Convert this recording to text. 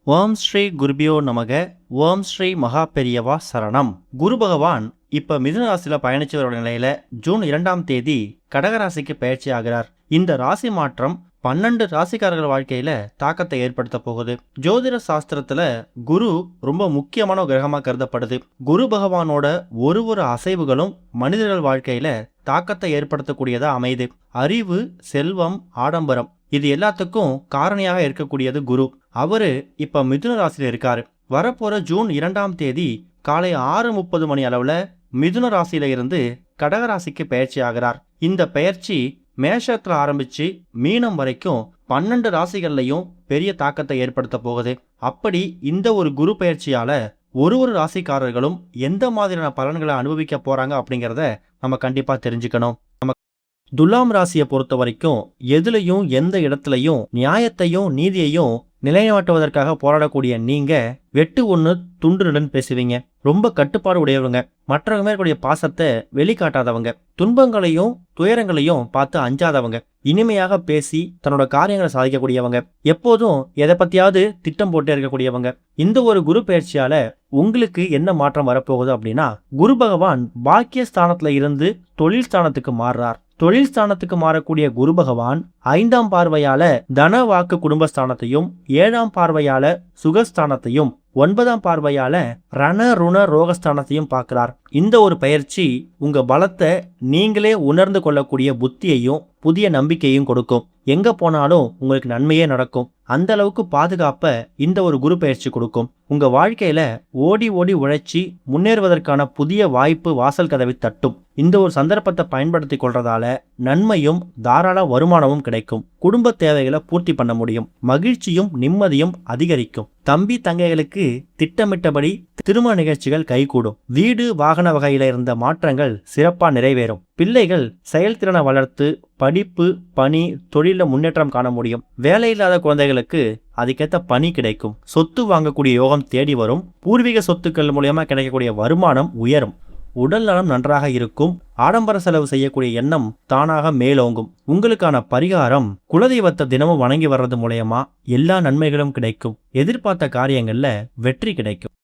ஓம் ஸ்ரீ குருபியோ நமக. ஓம் ஸ்ரீ மகா பெரியவா சரணம். குரு பகவான் இப்ப மிதுன ராசியில பயணிச்சு வர நிலையில ஜூன் 2ஆம் தேதி கடகராசிக்கு பயிற்சி ஆகிறார். இந்த ராசி மாற்றம் 12 ராசிக்காரர்கள் வாழ்க்கையில தாக்கத்தை ஏற்படுத்த போகுது. ஜோதிட சாஸ்திரத்துல குரு ரொம்ப முக்கியமான கிரகமா கருதப்படுது. குரு பகவானோட ஒரு அசைவுகளும் மனிதர்கள் வாழ்க்கையில தாக்கத்தை ஏற்படுத்தக்கூடியதா அமையுது. அறிவு, செல்வம், ஆடம்பரம் இது எல்லாத்துக்கும் காரணியாக இருக்கக்கூடியது குரு. அவரு இப்ப மிதுன ராசியில இருக்காரு. வரப்போற ஜூன் 2ஆம் தேதி காலை 6:30 மணி அளவுல மிதுன ராசியில இருந்து கடகராசிக்கு பயிற்சி ஆகிறார். இந்த பயிற்சி மேஷத்துல ஆரம்பிச்சு மீனம் வரைக்கும் 12 ராசிகள்லையும் பெரிய தாக்கத்தை ஏற்படுத்த போகுது. அப்படி இந்த ஒரு குரு பயிற்சியால ஒரு ராசிக்காரர்களும் எந்த மாதிரியான பலன்களை அனுபவிக்க போறாங்க அப்படிங்கிறத நம்ம கண்டிப்பா தெரிஞ்சுக்கணும். துலாம் ராசியை பொறுத்த வரைக்கும் எதுலையும் எந்த இடத்துலையும் நியாயத்தையும் நீதியையும் நிலைநாட்டுவதற்காக போராடக்கூடிய நீங்க வெட்டு ஒன்று துண்டு நடுன்னு பேசுவீங்க. ரொம்ப கட்டுப்பாடு உடையவங்க, மற்றவங்க மேற்கூடிய பாசத்தை வெளிக்காட்டாதவங்க, துன்பங்களையும் துயரங்களையும் பார்த்து அஞ்சாதவங்க, இனிமையாக பேசி தன்னோட காரியங்களை சாதிக்கக்கூடியவங்க, எப்போதும் எதை பத்தியாவது திட்டம் போட்டே இருக்கக்கூடியவங்க. இந்த ஒரு குரு பயிற்சியால உங்களுக்கு என்ன மாற்றம் வரப்போகுது அப்படின்னா, குரு பகவான் பாக்கிய ஸ்தானத்துல இருந்து தொழில் ஸ்தானத்துக்கு மாறுறார். தொழில் ஸ்தானத்துக்கு மாறக்கூடிய குரு பகவான் 5ஆம் பார்வையால தன வாக்கு குடும்பஸ்தானத்தையும், 7ஆம் பார்வையால சுகஸ்தானத்தையும், 9ஆம் பார்வையால ரண ருண ரோகஸ்தானத்தையும் பார்க்கிறார். இந்த ஒரு பயிற்சி உங்க பலத்தை நீங்களே உணர்ந்து கொள்ளக்கூடிய புத்தியையும் புதிய நம்பிக்கையும் கொடுக்கும். எங்க போனாலும் உங்களுக்கு நன்மையே நடக்கும். அந்த அளவுக்கு பாதுகாப்ப இந்த ஒரு குரு பயிற்சி கொடுக்கும். உங்க வாழ்க்கையில ஓடி ஓடி உழைச்சி முன்னேறுவதற்கான புதிய வாய்ப்பு வாசல் கதவை தட்டும். இந்த ஒரு சந்தர்ப்பத்தை பயன்படுத்தி கொள்றதால நன்மையும் தாராள வருமானமும் கிடைக்கும். குடும்ப தேவைகளை பூர்த்தி பண்ண முடியும். மகிழ்ச்சியும் நிம்மதியும் அதிகரிக்கும். தம்பி தங்கைகளுக்கு திட்டமிட்டபடி திருமண நிகழ்ச்சிகள் கைகூடும். வீடு வாகன வகையில இருந்த மாற்றங்கள் சிறப்பா நிறைவேறும். பிள்ளைகள் செயல்திறனை வளர்த்து படிப்பு, பணி, தொழில முன்னேற்றம் காண முடியும். வேலையில்லாத குழந்தைகளுக்கு அதுக்கேற்ற பணி கிடைக்கும். சொத்து வாங்கக்கூடிய யோகம் தேடி வரும். பூர்வீக சொத்துக்கள் மூலமா கிடைக்கக்கூடிய வருமானம் உயரும். உடல் நலம் நன்றாக இருக்கும். ஆடம்பர செலவு செய்யக்கூடிய எண்ணம் தானாக மேலோங்கும். உங்களுக்கான பரிகாரம், குலதெய்வத்தை தினமும் வணங்கி வர்றது மூலயமா எல்லா நன்மைகளும் கிடைக்கும். எதிர்பார்த்த காரியங்கள்ல வெற்றி கிடைக்கும்.